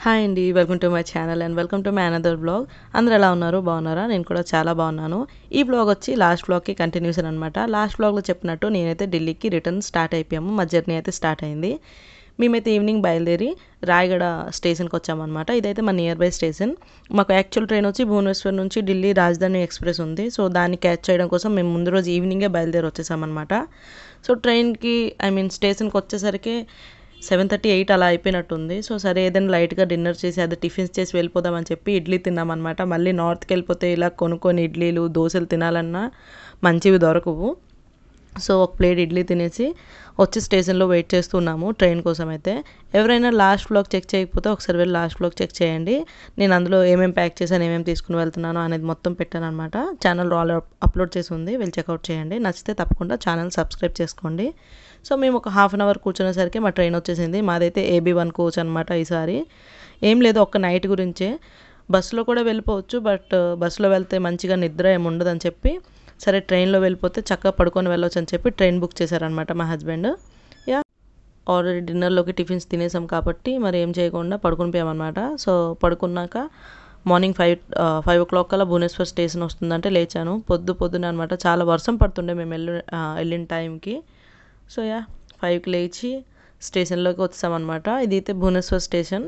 Hi అండి, welcome to my channel and welcome to my another blog. అందరూ ఎలా ఉన్నారు? బాగున్నారా? నేను కూడా చాలా బాగున్నాను. ఈ బ్లాగ్ వచ్చి లాస్ట్ బ్లాగ్కి కంటిన్యూషన్ అనమాట. లాస్ట్ బ్లాగ్లో చెప్పినట్టు నేనైతే ఢిల్లీకి రిటర్న్ స్టార్ట్ అయిపోయాము. మా జర్నీ అయితే స్టార్ట్ అయింది. మేమైతే ఈవినింగ్ బయలుదేరి రాయగడ స్టేషన్కి వచ్చామన్నమాట. ఇదైతే మా నియర్ బై స్టేషన్. మాకు యాక్చువల్ ట్రైన్ వచ్చి భువనేశ్వర్ నుంచి ఢిల్లీ రాజధాని ఎక్స్ప్రెస్ ఉంది. సో దాన్ని క్యాచ్ చేయడం కోసం మేము ముందు రోజు ఈవినింగే బయలుదేరి వచ్చేసామన్నమాట. సో ట్రైన్కి స్టేషన్కి వచ్చేసరికి 7:30, 8 అలా అయిపోయినట్టుంది. సో సరే ఏదైనా లైట్గా డిన్నర్ చేసి అదే టిఫిన్స్ చేసి వెళ్ళిపోదామని చెప్పి ఇడ్లీ తిన్నామన్నమాట. మళ్ళీ నార్త్కి వెళ్ళిపోతే ఇలా కొనుక్కొని ఇడ్లీలు దోశలు తినాలన్నా మంచివి దొరకవు. సో ఒక ప్లేట్ ఇడ్లీ తినేసి వచ్చి స్టేషన్లో వెయిట్ చేస్తున్నాము ట్రైన్ కోసం. అయితే ఎవరైనా లాస్ట్ బ్లాగ్ చెక్ చేయకపోతే ఒకసారి వెళ్ళి లాస్ట్ బ్లాగ్ చెక్ చేయండి. నేను అందులో ఏమేమి ప్యాక్ చేశాను, ఏమేమి తీసుకుని వెళ్తున్నాను అనేది మొత్తం పెట్టాను అనమాట. ఛానల్ ఆల్ అప్లోడ్ చేసి ఉంది, వెళ్ళి చెక్అవుట్ చేయండి. నచ్చితే తప్పకుండా ఛానల్ సబ్స్క్రైబ్ చేసుకోండి. సో మేము ఒక హాఫ్ అన్ అవర్ కూర్చునేసరికి మా ట్రైన్ వచ్చేసింది. మాదైతే AB1 కోచ్ అనమాట. ఈసారి ఏం లేదు, ఒక్క నైట్ గురించే. బస్సులో కూడా వెళ్ళిపోవచ్చు, బట్ బస్సులో వెళ్తే మంచిగా నిద్ర ఏమి ఉండదని చెప్పి సరే ట్రైన్లో వెళ్ళిపోతే చక్కగా పడుకొని వెళ్ళొచ్చు అని చెప్పి ట్రైన్ బుక్ చేశారనమాట మా హస్బెండ్. యా ఆల్రెడీ డిన్నర్లోకి టిఫిన్స్ తినేసాం కాబట్టి మరి ఏం చేయకుండా పడుకుని పోయామన్నమాట. సో పడుకున్నాక మార్నింగ్ 5 o'clock కల్లా భువనేశ్వర్ స్టేషన్ వస్తుందంటే లేచాను. పొద్దున అనమాట. చాలా వర్షం పడుతుండే మేము వెళ్ళిన టైంకి. సో 5కి లేచి స్టేషన్లోకి వచ్చామన్నమాట. ఇదైతే భువనేశ్వర్ స్టేషన్.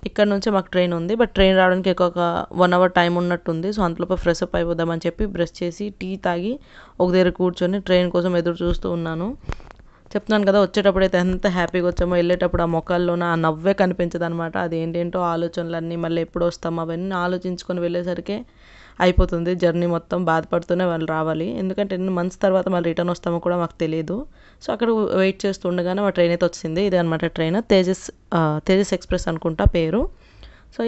ఇక్కడ నుంచే మాకు ట్రైన్ ఉంది, బట్ ట్రైన్ రావడానికి ఒక 1 hour టైం ఉన్నట్టుంది. సో అంతలోపు ఫ్రెష్ అప్ అయిపోదామని చెప్పి బ్రష్ చేసి టీ తాగి ఒక దగ్గర కూర్చొని ట్రైన్ కోసం ఎదురు చూస్తూ ఉన్నాను. చెప్తున్నాను కదా, వచ్చేటప్పుడు అయితే ఎంత హ్యాపీగా వచ్చామో, వెళ్ళేటప్పుడు ఆ మొక్కల్లోన ఆ నవ్వే కనిపించదు అనమాట. అది ఏంటేంటో ఆలోచనలన్నీ మళ్ళీ ఎప్పుడు వస్తామో అవన్నీ ఆలోచించుకొని వెళ్ళేసరికి అయిపోతుంది జర్నీ మొత్తం. బాధపడుతూనే వాళ్ళు రావాలి, ఎందుకంటే ఎన్ని మంత్స్ తర్వాత మళ్ళీ రిటర్న్ వస్తామో కూడా మాకు తెలియదు. సో అక్కడ వెయిట్ చేస్తూ ఉండగానే మా ట్రైన్ అయితే వచ్చింది. ఇదే అనమాట ట్రైన్, తేజస్ ఎక్స్ప్రెస్ అనుకుంటా పేరు. సో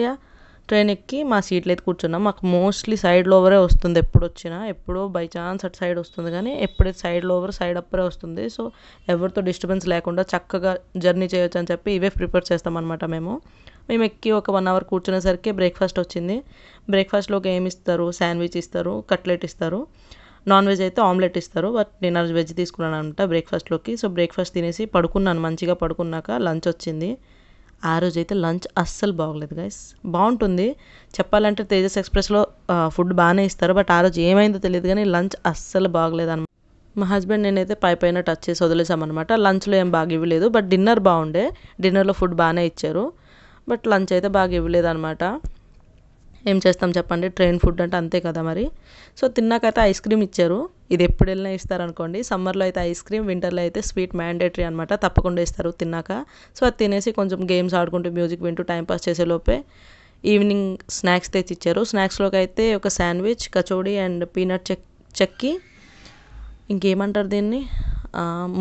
ట్రైన్ ఎక్కి మా సీట్లు అయితే కూర్చున్నాం. మాకు మోస్ట్లీ సైడ్ లోవరే వస్తుంది ఎప్పుడు వచ్చినా. ఎప్పుడో బై ఛాన్స్ అటు సైడ్ వస్తుంది, కానీ ఎప్పుడైతే సైడ్ లోవర్ సైడ్ అప్పరే వస్తుంది. సో ఎవరితో డిస్టర్బెన్స్ లేకుండా చక్కగా జర్నీ చేయొచ్చు అని చెప్పి ఇవే ప్రిపేర్ చేస్తామన్నమాట. మేము ఎక్కి ఒక 1 hour కూర్చునేసరికి బ్రేక్ఫాస్ట్ వచ్చింది. బ్రేక్ఫాస్ట్లోకి ఏమి ఇస్తారు? శాండ్విచ్ ఇస్తారు, కట్లెట్ ఇస్తారు. నాన్ వెజ్ అయితే ఆమ్లెట్ ఇస్తారు, బట్ నేను వెజ్ తీసుకున్నాను అనమాట బ్రేక్ఫాస్ట్లోకి. సో బ్రేక్ఫాస్ట్ తినేసి పడుకున్నాను. మంచిగా పడుకున్నాక లంచ్ వచ్చింది. ఆ రోజు అయితే లంచ్ అస్సలు బాగలేదు గైస్. బాగుంటుంది చెప్పాలంటే తేజస్ ఎక్స్ప్రెస్లో ఫుడ్ బాగానే ఇస్తారు, బట్ ఆ రోజు ఏమైందో తెలియదు కానీ లంచ్ అస్సలు బాగలేదు అనమాట. మా హస్బెండ్ నేనైతే పైన టచ్ చేసి వదిలేసామన్నమాట. లంచ్లో ఏం బాగా ఇవ్వలేదు, బట్ డిన్నర్ బాగుండే. డిన్నర్లో ఫుడ్ బాగానే ఇచ్చారు, బట్ లంచ్ అయితే బాగా ఇవ్వలేదు అనమాట. ఏం చేస్తాం చెప్పండి, ట్రైన్ ఫుడ్ అంటే అంతే కదా మరి. సో తిన్నాకైతే ఐస్ క్రీమ్ ఇచ్చారు. ఇది ఎప్పుడు వెళ్ళినా ఇస్తారనుకోండి. సమ్మర్లో అయితే ఐస్ క్రీమ్, వింటర్లో అయితే స్వీట్ మ్యాండేటరీ అనమాట, తప్పకుండా ఇస్తారు తిన్నాక. సో అది తినేసి కొంచెం గేమ్స్ ఆడుకుంటూ మ్యూజిక్ వింటూ టైంపాస్ చేసేలోపే ఈవినింగ్ స్నాక్స్ తెచ్చి ఇచ్చారు. స్నాక్స్లోకి అయితే ఒక శాండ్విచ్, కచోడీ అండ్ పీనట్ చెక్కి, ఇంకేమంటారు దీన్ని,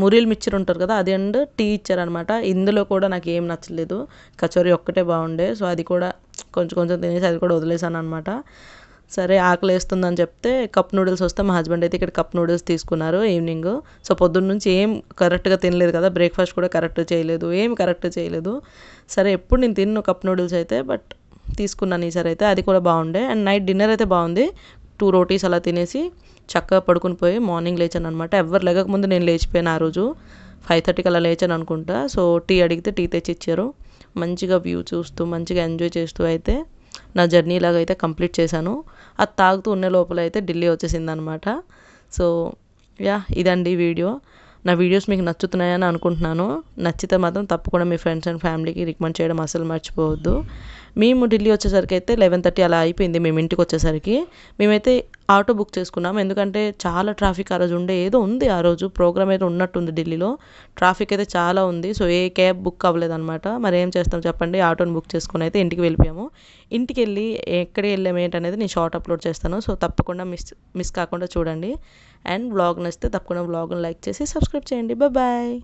మురీల్ మిక్చర్ ఉంటారు కదా, అది అండ్ టీ ఇచ్చారనమాట. ఇందులో కూడా నాకు ఏం నచ్చలేదు, కచోరీ ఒక్కటే బాగుండే. సో అది కూడా కొంచెం తినేసి అది కూడా వదిలేసాను అనమాట. సరే ఆకలి వేస్తుందని చెప్తే కప్ నూడిల్స్ వస్తే మా హస్బెండ్ అయితే ఇక్కడ కప్ నూడిల్స్ తీసుకున్నారు ఈవినింగ్. సో పొద్దున్న నుంచి ఏం కరెక్ట్గా తినలేదు కదా, బ్రేక్ఫాస్ట్ కూడా కరెక్ట్ చేయలేదు. సరే ఎప్పుడు నేను తిన్ను కప్ నూడిల్స్ అయితే, బట్ తీసుకున్నాను ఈసారి అయితే. అది కూడా బాగుండే. అండ్ నైట్ డిన్నర్ అయితే బాగుంది. 2 rotis అలా తినేసి చక్కగా పడుకుని పోయి మార్నింగ్ లేచాను అనమాట. ఎవరు లేక ముందు నేను లేచిపోయాను. ఆ రోజు 5:30కి అలా లేచాను అనుకుంటా. సో టీ అడిగితే టీ తెచ్చి ఇచ్చారు. మంచిగా వ్యూ చూస్తూ మంచిగా ఎంజాయ్ చేస్తూ అయితే నా జర్నీ లాగా అయితే కంప్లీట్ చేశాను. అది తాగుతూ ఉన్న లోపల అయితే ఢిల్లీ వచ్చేసింది అనమాట. సో ఇదండి వీడియో. నా వీడియోస్ మీకు నచ్చుతున్నాయని అనుకుంటున్నాను. నచ్చితే మాత్రం తప్పకుండా మీ ఫ్రెండ్స్ అండ్ ఫ్యామిలీకి రికమెండ్ చేయడం అసలు మర్చిపోవద్దు. మేము ఢిల్లీ వచ్చేసరికి అయితే 11:30 అలా అయిపోయింది. మేము ఇంటికి వచ్చేసరికి మేమైతే ఆటో బుక్ చేసుకున్నాము, ఎందుకంటే చాలా ట్రాఫిక్ ఆ రోజు ఉండే. ఏదో ఉంది ఆ రోజు ప్రోగ్రామ్ అయితే ఉన్నట్టుంది ఢిల్లీలో. ట్రాఫిక్ అయితే చాలా ఉంది. సో ఏ క్యాబ్ బుక్ అవ్వలేదన్నమాట. మరి ఏం చేస్తాం చెప్పండి, ఆటోని బుక్ చేసుకుని అయితే ఇంటికి వెళ్ళిపోయాము. ఇంటికి వెళ్ళి ఎక్కడికి వెళ్ళాము ఏంటనేది నేను షార్ట్ అప్లోడ్ చేస్తాను. సో తప్పకుండా మిస్ కాకుండా చూడండి. అండ్ వ్లాగ్ నచ్చితే తప్పకుండా వ్లాగ్ని లైక్ చేసి సబ్స్క్రైబ్ చేయండి. బాయ్.